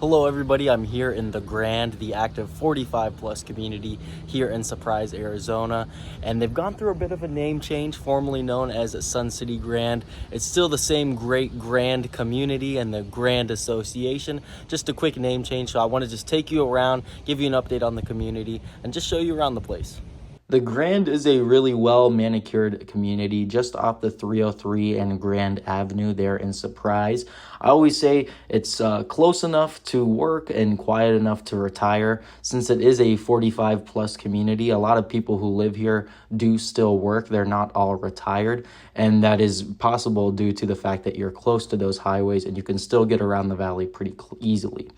Hello everybody, I'm here in the Grand, the active 45 plus community here in Surprise, Arizona, and they've gone through a bit of a name change, formerly known as Sun City Grand. It's still the same great Grand community and the Grand Association, just a quick name change. So I want to just take you around, give you an update on the community, and just show you around the place. The Grand is a really well manicured community just off the 303 and Grand Avenue there in Surprise. I always say it's close enough to work and quiet enough to retire. Since it is a 45 plus community, a lot of people who live here do still work. They're not all retired, and that is possible due to the fact that you're close to those highways and you can still get around the valley pretty easily.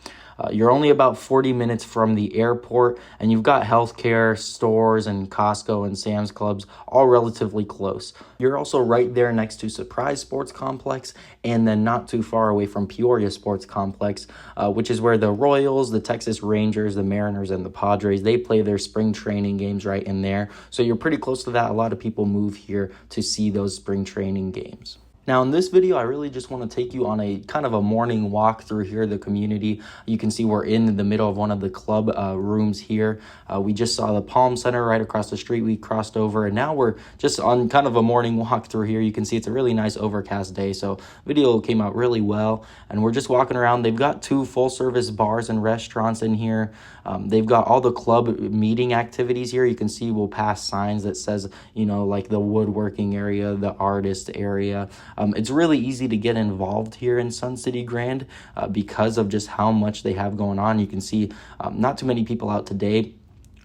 You're only about 40 minutes from the airport, and you've got healthcare, stores, and Costco and Sam's Clubs all relatively close. You're also right there next to Surprise Sports Complex, and then not too far away from Peoria Sports Complex, which is where the Royals, the Texas Rangers, the Mariners, and the Padres, they play their spring training games right in there. So you're pretty close to that. A lot of people move here to see those spring training games. Now in this video, I really just want to take you on a kind of a morning walk through here, the community. You can see we're in the middle of one of the club rooms here. We just saw the Palm Center right across the street. We crossed over, and now we're just on kind of a morning walk through here. You can see it's a really nice overcast day, so video came out really well. And we're just walking around. They've got 2 full-service bars and restaurants in here. They've got all the club meeting activities here. You can see we'll pass signs that says, you know, like the woodworking area, the artist area. It's really easy to get involved here in Sun City Grand because of just how much they have going on. You can see not too many people out today,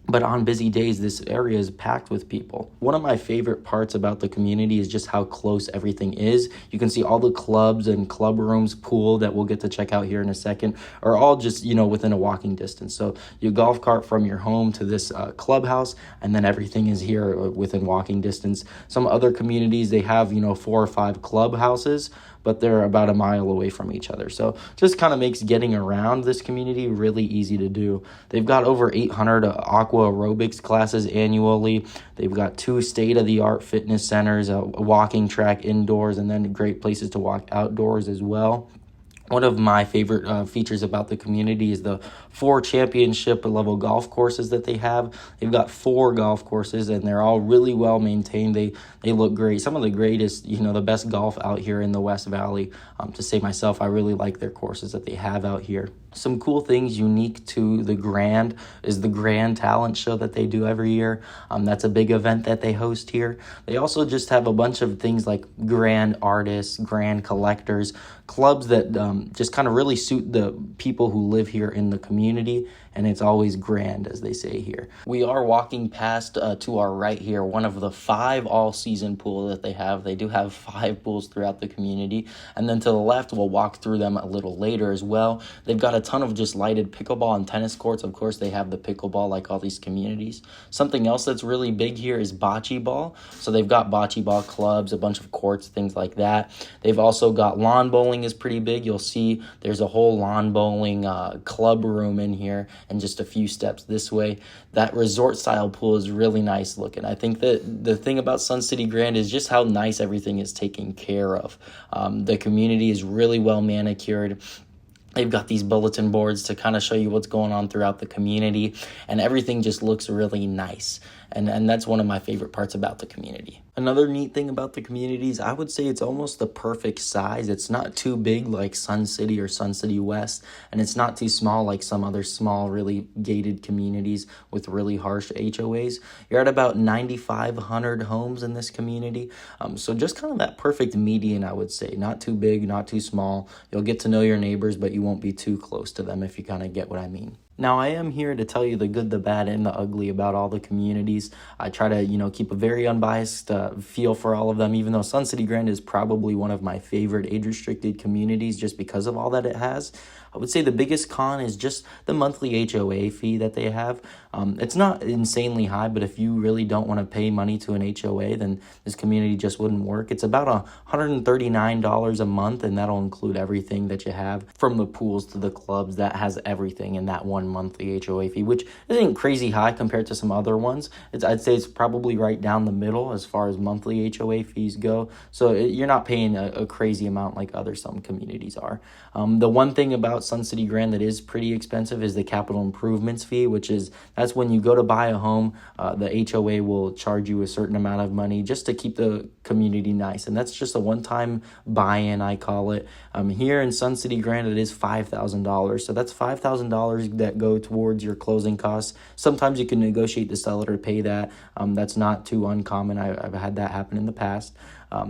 but on busy days, this area is packed with people. One of my favorite parts about the community is just how close everything is. You can see all the clubs and club rooms, pool that we'll get to check out here in a second, are all just, you know, within a walking distance. So your golf cart from your home to this clubhouse, and then everything is here within walking distance. Some other communities, they have, you know, 4 or 5 clubhouses, but they're about a mile away from each other. So just kind of makes getting around this community really easy to do. They've got over 800 aqua aerobics classes annually. They've got 2 state-of-the-art fitness centers, a walking track indoors, and then great places to walk outdoors as well. One of my favorite features about the community is the 4 championship level golf courses that they have. They've got 4 golf courses, and they're all really well maintained. They look great. Some of the greatest, you know, the best golf out here in the West Valley. To say myself, I really like their courses that they have out here. Some cool things unique to the Grand is the Grand Talent Show that they do every year. That's a big event that they host here. They also just have a bunch of things like Grand Artists, Grand Collectors, clubs that just kind of really suit the people who live here in the community, and it's always grand, as they say here. We are walking past to our right here, one of the 5 all-season pools that they have. They do have 5 pools throughout the community, and then to the left, we'll walk through them a little later as well. They've got a ton of just lighted pickleball and tennis courts. Of course, they have the pickleball like all these communities. Something else that's really big here is bocce ball. So they've got bocce ball clubs, a bunch of courts, things like that. They've also got lawn bowling is pretty big. You'll see there's a whole lawn bowling club room in here, and just a few steps this way. That resort style pool is really nice looking. I think that the thing about Sun City Grand is just how nice everything is taken care of. The community is really well manicured. They've got these bulletin boards to kind of show you what's going on throughout the community, and everything just looks really nice. And that's one of my favorite parts about the community. Another neat thing about the community is I would say it's almost the perfect size. It's not too big like Sun City or Sun City West, and it's not too small like some other small, really gated communities with really harsh HOAs. You're at about 9,500 homes in this community. So just kind of that perfect median, I would say. Not too big, not too small. You'll get to know your neighbors, but you won't be too close to them, if you kind of get what I mean. Now, I am here to tell you the good, the bad, and the ugly about all the communities. I try to, you know, keep a very unbiased feel for all of them, even though Sun City Grand is probably one of my favorite age-restricted communities just because of all that it has. I would say the biggest con is just the monthly HOA fee that they have. It's not insanely high, but if you really don't want to pay money to an HOA, then this community just wouldn't work. It's about $139 a month, and that'll include everything that you have, from the pools to the clubs. That has everything in that one monthly HOA fee, which isn't crazy high compared to some other ones. I'd say it's probably right down the middle as far as monthly HOA fees go. So you're not paying a crazy amount like some communities are. The one thing about Sun City Grand that is pretty expensive is the capital improvements fee, that's when you go to buy a home, the HOA will charge you a certain amount of money just to keep the community nice. And that's just a one-time buy-in, I call it. Here in Sun City Grand, it is $5,000. So that's $5,000 that go towards your closing costs. Sometimes you can negotiate the seller to pay that. That's not too uncommon. I've had that happen in the past.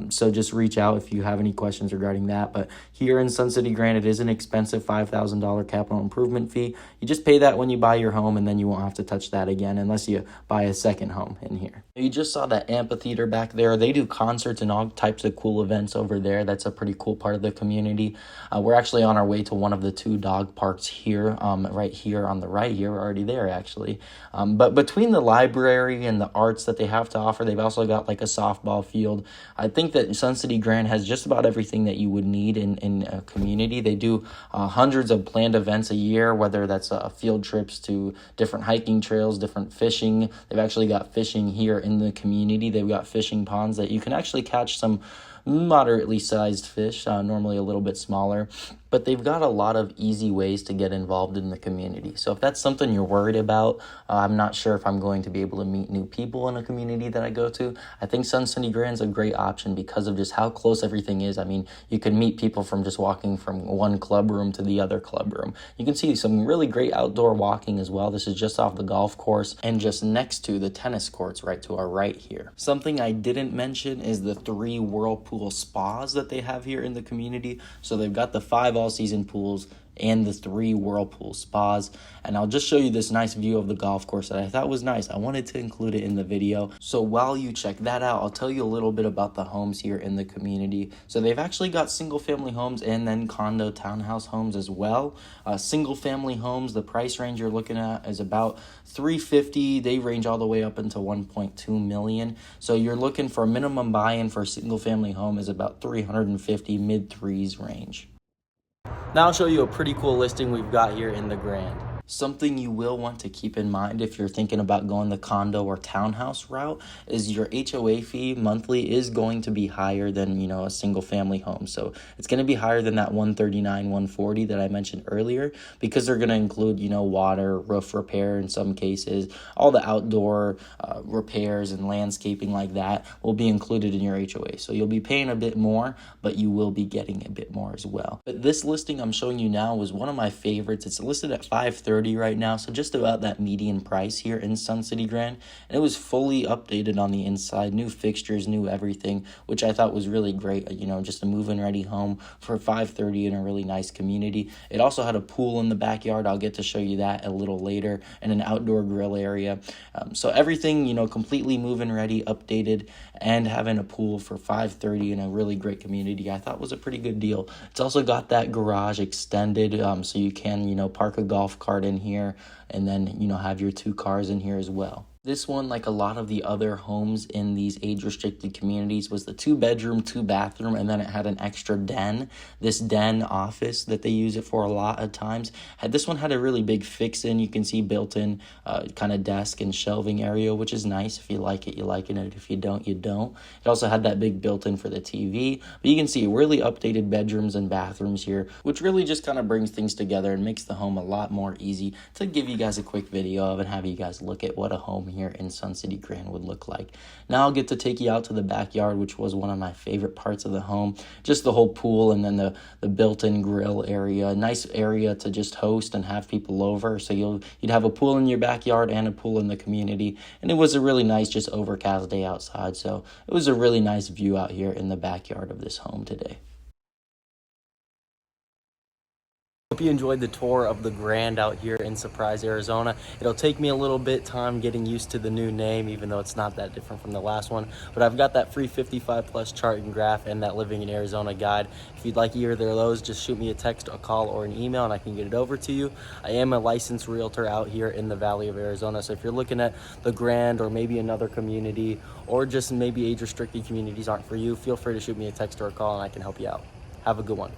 So just reach out if you have any questions regarding that. But here in Sun City Grand, it is an expensive $5,000 capital improvement fee. You just pay that when you buy your home, and then you won't have to touch that again unless you buy a second home in here. You just saw that amphitheater back there. They do concerts and all types of cool events over there. That's a pretty cool part of the community. We're actually on our way to one of the 2 dog parks here, right here on the right here. We're already there, actually. But between the library and the arts that they have to offer, they've also got like a softball field. I think that Sun City Grand has just about everything that you would need in a community. They do hundreds of planned events a year, whether that's field trips to different hiking trails, different fishing. They've actually got fishing here in the community. They've got fishing ponds that you can actually catch some moderately sized fish, normally a little bit smaller, but they've got a lot of easy ways to get involved in the community. So if that's something you're worried about, I'm not sure if I'm going to be able to meet new people in a community that I go to, I think Sun City Grand's a great option because of just how close everything is. I mean, you can meet people from just walking from one club room to the other club room. You can see some really great outdoor walking as well. This is just off the golf course and just next to the tennis courts right to our right here. Something I didn't mention is the 3 whirlpool spas that they have here in the community. So they've got the 5 all-season pools and the 3 whirlpool spas. And I'll just show you this nice view of the golf course that I thought was nice. I wanted to include it in the video. So while you check that out, I'll tell you a little bit about the homes here in the community. So they've actually got single family homes and then condo townhouse homes as well. Single family homes, the price range you're looking at is about $350,000. They range all the way up into $1.2 million. So you're looking for a minimum buy-in for a single family home is about $350,000, mid-3s range. Now I'll show you a pretty cool listing we've got here in the Grand. Something you will want to keep in mind if you're thinking about going the condo or townhouse route is your HOA fee monthly is going to be higher than, a single family home. So it's going to be higher than that $139, $140 that I mentioned earlier because they're going to include, water, roof repair in some cases, all the outdoor repairs and landscaping like that will be included in your HOA. So you'll be paying a bit more, but you will be getting a bit more as well. But this listing I'm showing you now was one of my favorites. It's listed at $530 right now, so just about that median price here in Sun City Grand, and it was fully updated on the inside, new fixtures, new everything, which I thought was really great. Just a move-in ready home for $530 in a really nice community. It also had a pool in the backyard. I'll get to show you that a little later, and an outdoor grill area. So everything, completely move-in ready, updated, and having a pool for $530 in a really great community, I thought was a pretty good deal. It's also got that garage extended, so you can, park a golf cart in here and then, have your 2 cars in here as well. This one, like a lot of the other homes in these age-restricted communities, was the 2-bedroom, 2-bathroom, and then it had an extra den. This den office that they use it for a lot of times. This one had a really big fix-in. You can see built-in kind of desk and shelving area, which is nice. If you like it, you like it. If you don't, you don't. It also had that big built-in for the TV. But you can see really updated bedrooms and bathrooms here, which really just kind of brings things together and makes the home a lot more easy to give you guys a quick video of and have you guys look at what a home here in Sun City Grand would look like. Now I'll get to take you out to the backyard, which was one of my favorite parts of the home. Just the whole pool and then the built-in grill area. Nice area to just host and have people over. So you'd have a pool in your backyard and a pool in the community. And it was a really nice, just overcast day outside. So it was a really nice view out here in the backyard of this home today. Hope you enjoyed the tour of the Grand out here in Surprise, Arizona. It'll take me a little bit time getting used to the new name, even though it's not that different from the last one. But I've got that free 55+ chart and graph and that Living in Arizona guide. If you'd like either of those, just shoot me a text, a call, or an email, and I can get it over to you. I am a licensed realtor out here in the Valley of Arizona, so if you're looking at the Grand or maybe another community, or just maybe age-restricted communities aren't for you, feel free to shoot me a text or a call, and I can help you out. Have a good one.